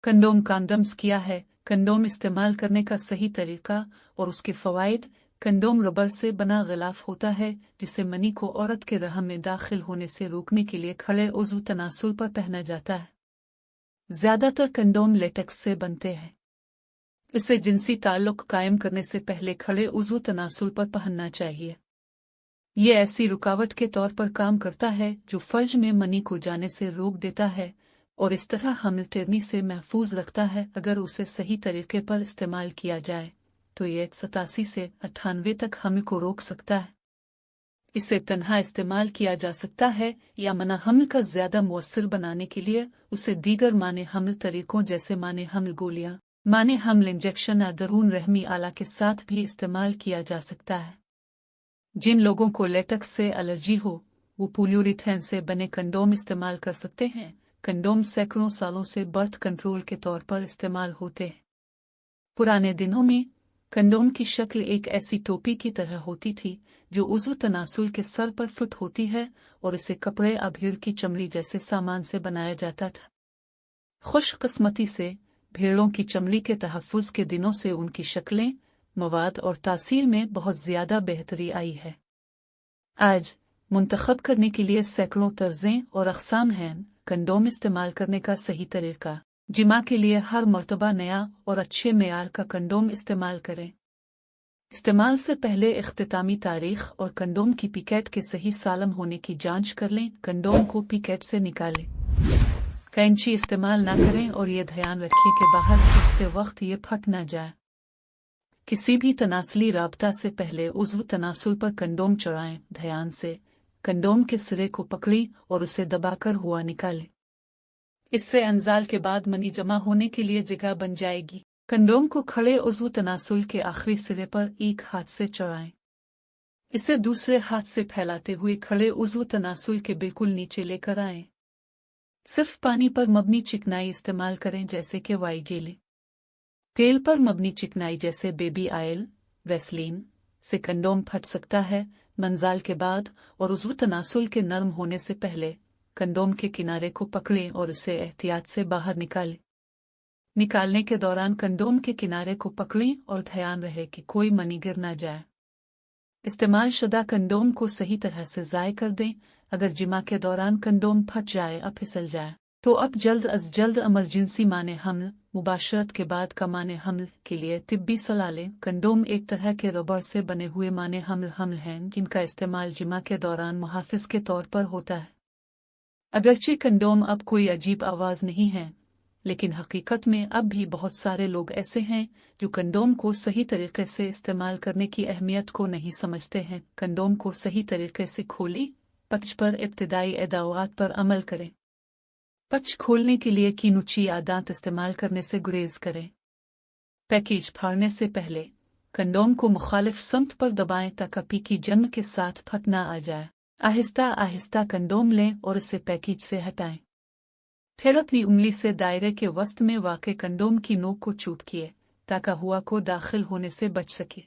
Condom condoms क्या है, condom इस्तेमाल करने का सही तरीका और उसके फ़वाइद। कंडोम रबर से बना गिलाफ होता है जिसे मनी को औरत के रहम में दाखिल होने से रोकने के लिए खड़े उज़्व तनासुल पर पहना जाता है। ज़्यादातर कंडोम लेटेक्स से बनते हैं। इसे जिनसी ताल्लुक कायम करने से पहले खड़े उज़्व तनासुल पर पहनना चाहिए। ये ऐसी रुकावट के तौर पर काम करता है जो फर्ज में मनी को जाने से रोक देता है और इस तरह हमल टेरनी से महफूज रखता है। अगर उसे सही तरीके पर इस्तेमाल किया जाए तो ये 87 से 98 तक हमल को रोक सकता है। इसे तन्हा इस्तेमाल किया जा सकता है या मना हमल का ज़्यादा मुअस्सर बनाने के लिए उसे दीगर माने हमल तरीकों जैसे माने हमल गोलियां, माने हमल इंजेक्शन या दरून रहमी आला के साथ भी इस्तेमाल किया जा सकता है। जिन लोगों को लेटेक्स से एलर्जी हो वो पॉलीयूरेथेन से बने कंडोम इस्तेमाल कर सकते हैं। कंडोम सैकड़ों सालों से बर्थ कंट्रोल के तौर पर इस्तेमाल होते हैं। पुराने दिनों में कंडोम की शक्ल एक ऐसी टोपी की तरह होती थी जो उज़्व तनासुल के सर पर फिट होती है और इसे कपड़े या भेड़ की चमड़ी जैसे सामान से बनाया जाता था। खुशकिस्मती से भेड़ों की चमड़ी के तहफ़्फ़ुज़ के दिनों से उनकी शक्लें, मवाद और तासीर में बहुत ज़्यादा बेहतरी आई है। आज मुंतखब करने के लिए सैकड़ों तर्ज़ें और अक़साम हैं। कंडोम इस्तेमाल करने का सही तरीका। जिमा के लिए हर मर्तबा नया और अच्छे मेयार का कंडोम इस्तेमाल करें। इस्तेमाल से पहले इख्तितामी तारीख और कंडोम की पिकेट के सही सालम होने की जांच कर लें। कंडोम को पिकेट से निकालें। कैंची इस्तेमाल न करें और ये ध्यान रखें कि बाहर खींचते वक्त ये फट न जाए। किसी भी तनासली राब्ता से पहले उज़्व तनासुल पर कंडोम चढ़ाएं। ध्यान से कंडोम के सिरे को पकड़ी और उसे दबाकर हुआ निकालें। इससे अंजाल के बाद मनी जमा होने के लिए जगह बन जाएगी। कंडोम को खड़े उज़्व तनासुल के आखिरी सिरे पर एक हाथ से चढ़ाएं। इसे दूसरे हाथ से फैलाते हुए खड़े उज़्व तनासुल के बिल्कुल नीचे लेकर आएं। सिर्फ पानी पर मबनी चिकनाई इस्तेमाल करें जैसे कि वाई जेली। तेल पर मबनी चिकनाई जैसे बेबी ऑयल, वैसलीन से कंडोम फट सकता है। मंजाल के बाद और उज़्व तनासुल के नरम होने से पहले कंडोम के किनारे को पकड़ें और इसे एहतियात से बाहर निकालें। निकालने के दौरान कंडोम के किनारे को पकड़ें और ध्यान रहे कि कोई मनी गिर न जाए। इस्तेमाल शुदा कंडोम को सही तरह से ज़ाय कर दें। अगर जिमा के दौरान कंडोम फट जाए या फिसल जाए तो अब जल्द अज जल्द इमरजेंसी माने हमल, मुबाशरत के बाद का माने हमल के लिए तिब्बी सलाह लें। कंडोम एक तरह के रबर से बने हुए माने हमल हैं जिनका इस्तेमाल जिमा के दौरान मुहाफ़िज़ के तौर पर होता है। अगरचे कंडोम अब कोई अजीब आवाज़ नहीं है, लेकिन हकीकत में अब भी बहुत सारे लोग ऐसे हैं जो कंडोम को सही तरीके से इस्तेमाल करने की अहमियत को नहीं समझते हैं। कंडोम को सही तरीके से खोली पक्ष पर इब्तिदाई एदावात पर अमल करें। पक्ष खोलने के लिए कीनुची या दांत इस्तेमाल करने से गुरेज करें। पैकेज फाड़ने से पहले कंडोम को मुखालिफ समत पर दबाएं ताकि पी की जंग के साथ फट ना आ जाए। आहिस्ता आहिस्ता कंडोम लें और इसे पैकेज से हटाएं। फिर अपनी उंगली से दायरे के वस्त में वाक़े कंडोम की नोक को चूटिए ताकि हुआ को दाखिल होने से बच सके।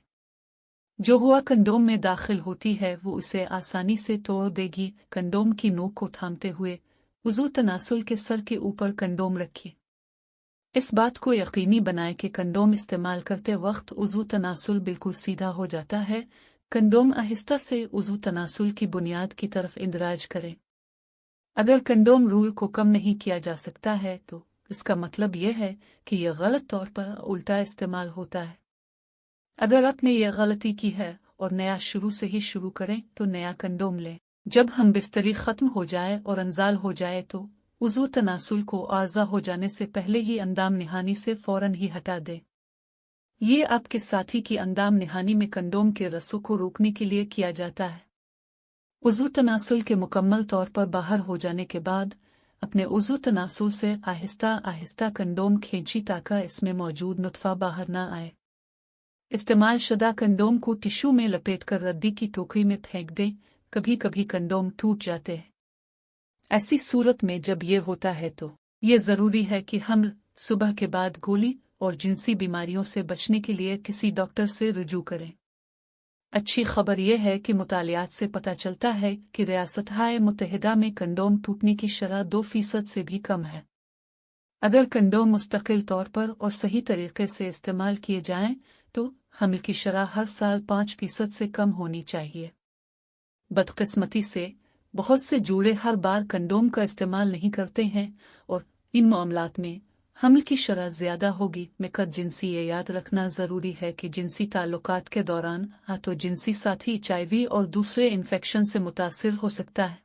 जो हुआ कंडोम में दाखिल होती है वो उसे आसानी से तोड़ देगी। कंडोम की नोक को थामते हुए उज़्व तनासुल के सर के ऊपर कंडोम रखिए। इस बात को यकीनी बनाएं कि कंडोम इस्तेमाल करते वक्त उज़्व तनासुल बिल्कुल सीधा हो जाता है। कंडोम आहिस्ता से उज़्व तनासुल की बुनियाद की तरफ इंदराज करें। अगर कंडोम रूल को कम नहीं किया जा सकता है तो इसका मतलब यह है कि यह गलत तौर पर उल्टा इस्तेमाल होता है। अगर आपने यह गलती की है और नया शुरू से ही शुरू करें तो नया कंडोम लें। जब हम बिस्तरी ख़त्म हो जाए और अंजाल हो जाए तो उज़्व तनासुल को आज़ा हो जाने से पहले ही अंदाम निहानी से फ़ौरन ही हटा दें। ये आपके साथी की अंदाम निहानी में कंडोम के रसों को रोकने के लिए किया जाता है। उज़्व तनासुल के मुकम्मल तौर पर बाहर हो जाने के बाद अपने उज़्व तनासुल से आहिस्ता आहिस्ता कंडोम खींची ताकि इसमें मौजूद नुत्फ़ा बाहर ना आए। इस्तेमाल शुदा कंडोम को टिश्यू में लपेटकर रद्दी की टोकरी में फेंक दें। कभी कभी कंडोम टूट जाते हैं। ऐसी सूरत में जब ये होता है तो ये ज़रूरी है कि हम सुबह के बाद गोली और जिनसी बीमारियों से बचने के लिए किसी डॉक्टर से रुजू करें। अच्छी खबर यह है कि मुतालियात से पता चलता है कि रियासत-ए-मुत्तहिदा में कंडोम टूटने की शरह 2% से भी कम है। अगर कंडोम मुस्तकिल तौर पर और सही तरीके से इस्तेमाल किए जाएं तो हम्ल की शरह हर साल 5% से कम होनी चाहिए। बदकिस्मती से बहुत से जूड़े हर बार कंडोम का इस्तेमाल नहीं करते हैं और इन मामलात में हम्ल की शरह ज़्यादा होगी। मिकद जिनसी ये याद रखना ज़रूरी है कि जिनसी ताल्लुकात के दौरान तो जिनसी साथी HIV और दूसरे इन्फेक्शन से मुतासिर हो सकता है।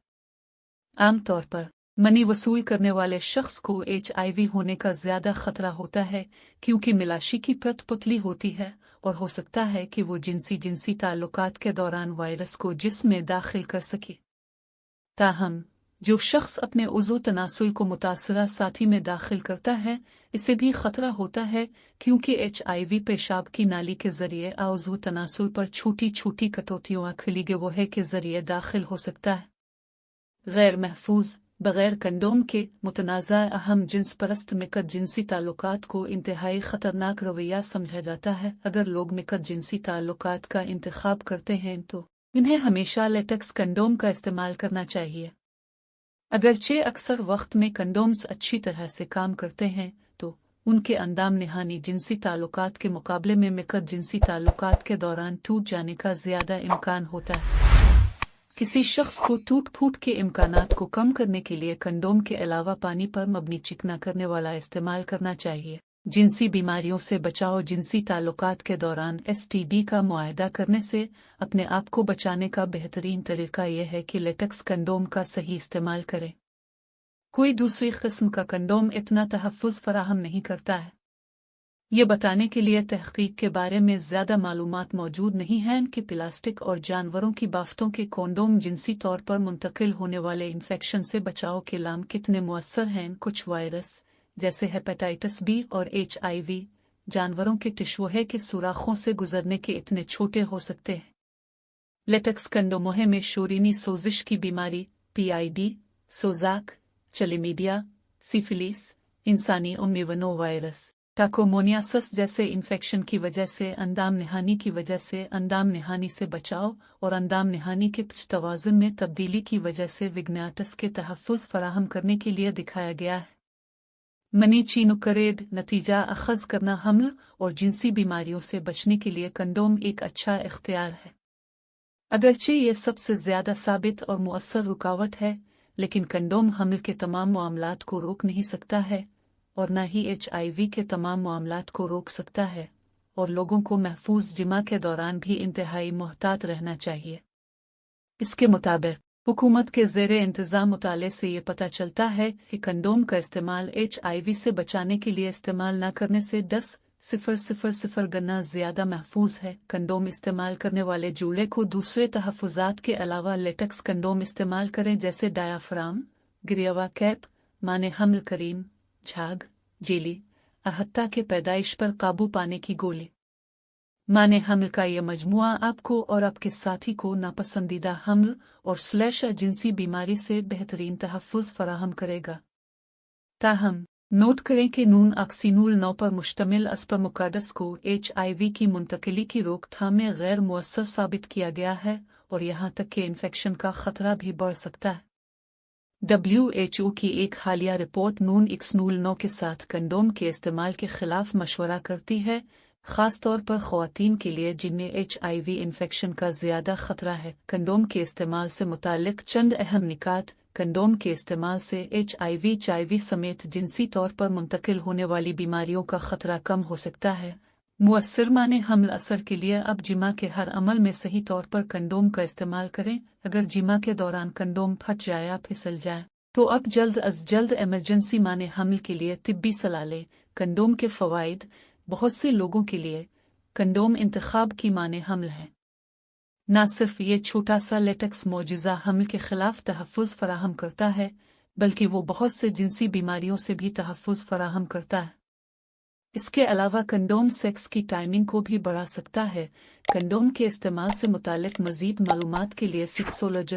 आमतौर पर मनी वसूल करने वाले शख्स को HIV होने का ज़्यादा खतरा होता है क्योंकि मिलाशी की परत पतली होती है और हो सकता है कि वो जिनसी ताल्लुकात के दौरान वायरस को जिस्म में दाखिल कर सके। ताहम जो शख्स अपने उज़्व तनासुल को मुतासरा साथी में दाखिल करता है इसे भी खतरा होता है क्योंकि HIV पेशाब की नाली के जरिए उज़्व तनासुल पर छोटी छोटी कटौतियों खलीगे वहे के जरिए दाखिल हो सकता है। गैर महफूज बगैर कंडोम के मुतनाज़ा अहम जिन्स परस्त मिकद जिनसी ताल्लुकात को इंतहाई ख़तरनाक रवैया समझा जाता है। अगर लोग मिकद जिनसी ताल्लुकात का इंतखाब करते हैं तो इन्हें हमेशा लेटेक्स कंडोम का इस्तेमाल करना चाहिए। अगरचे अक्सर वक्त में कंडोम्स अच्छी तरह से काम करते हैं तो उनके अंदाम नहानी जिनसी ताल्लुकात के मुकाबले में मिकद जिनसी ताल्लुकात के दौरान टूट जाने का ज़्यादा इम्कान होता है। किसी शख्स को टूट फूट के इम्कानात को कम करने के लिए कंडोम के अलावा पानी पर मबनी चिकना करने वाला इस्तेमाल करना चाहिए। जिनसी बीमारियों से बचाव जिनसी ताल्लुकात के दौरान STD का मुआयदा करने से अपने आप को बचाने का बेहतरीन तरीका यह है कि लेटेक्स कंडोम का सही इस्तेमाल करें। कोई दूसरी किस्म का कंडोम इतना तहफ़्फ़ुज़ फराहम नहीं करता है। ये बताने के लिए तहक़ीक़ के बारे में ज़्यादा मालूमात मौजूद नहीं हैं कि प्लास्टिक और जानवरों की बाफ्तों के कंडोम जिनसी तौर पर मुंतकिल होने वाले इन्फेक्शन से बचाव के लाम कितने मुअस्सर हैं। कुछ वायरस जैसे हेपेटाइटिस B और HIV जानवरों के टिश्यूहे के सुराखों से गुजरने के इतने छोटे हो सकते हैं। लेटेक्स कंडोमों में शोरीनी सोजिश की बीमारी PID, सोजाक, चलेमीडिया, सिफिलिस, इंसानी ओमिवनो वायरस, टाकोमोनियासिस जैसे इन्फेक्शन की वजह से अंदाम नहानी की वजह से अंदाम नहानी से बचाव और अंदाम नहानी के तवाज़ुन में तब्दीली की वजह से विग्नाटस के तहफ़्फ़ुज़ फराहम करने के लिए दिखाया गया है। मनी चीनुकरेड नतीजा अखज़ करना हमल और जिनसी बीमारियों से बचने के लिए कंडोम एक अच्छा इख्तियार है। अगरचे ये सबसे ज़्यादा साबित और मुअस्सर रुकावट है लेकिन कंडोम हमल के तमाम मामलात को रोक नहीं सकता है और न ही HIV के तमाम मामलात को रोक सकता है और लोगों को महफूज जिमा के दौरान भी इंतहाई मोहतात रहना चाहिए। इसके मुताबिक हुकूमत के ज़ेरे इंतज़ाम मुताले से ये पता चलता है कि कंडोम का इस्तेमाल HIV से बचाने के लिए इस्तेमाल न करने से 10,000 गना ज़्यादा महफूज है। कंडोम इस्तेमाल करने वाले जूड़े को दूसरे तहफ़्फ़ुज़ात के अलावा लेटेक्स कंडोम इस्तेमाल करें जैसे डायाफ्राम, गिरियावा कैप, माने हमल करीम, झाग, जेली, हत्ता के पैदाइश पर काबू पाने की गोली। माने हमल का यह मजमुआ आपको और आपके साथी को नापसंदीदा हमल और जिनसी बीमारी से बेहतरीन तहफ़्फ़ुज़ फराहम करेगा। ताहम नोट करें कि नून ऑक्सीनोल 9 पर मुश्तमिल अस्पर्मुकाडस को HIV की मुंतकिली की रोकथाम में गैर मुअस्सर साबित किया गया है और यहाँ तक कि इन्फेक्शन का खतरा भी बढ़ सकता है। WHO की एक हालिया रिपोर्ट नून ऑक्सीनोल 9 के साथ कंडोम के इस्तेमाल के खिलाफ मशवरा करती है, ख़ास तौर पर ख़वातीन के लिए जिनमें HIV इन्फेक्शन का ज़्यादा खतरा है। कंडोम के इस्तेमाल से मुताल्लिक़ चंद अहम निकात। कंडोम के इस्तेमाल से HIV समेत जिनसी तौर पर मुंतकिल होने वाली बीमारियों का खतरा कम हो सकता है। मुअस्सर माने हमल असर के लिए अब जिमा के हर अमल में सही तौर पर कंडोम का इस्तेमाल करें। अगर जिमा के दौरान कंडोम फट जाए या फिसल जाए तो अब जल्द अज जल्द इमरजेंसी माने हमल के लिए तिब्बी सलाह लें। कंडोम के फ़वाइद बहुत से लोगों के लिए कंडोम इंतखाब की माने हमल है। न सिर्फ ये छोटा सा लेटेक्स मौजूदा हमल के खिलाफ तहफ़्फ़ुज़ फराहम करता है बल्कि वो बहुत से जिनसी बीमारियों से भी तहफ़्फ़ुज़ फराहम करता है। इसके अलावा कंडोम सेक्स की टाइमिंग को भी बढ़ा सकता है। कंडोम के इस्तेमाल से मुताल्लिक़ मज़ीद मालूमात के लिए सेक्सोलॉजिस्ट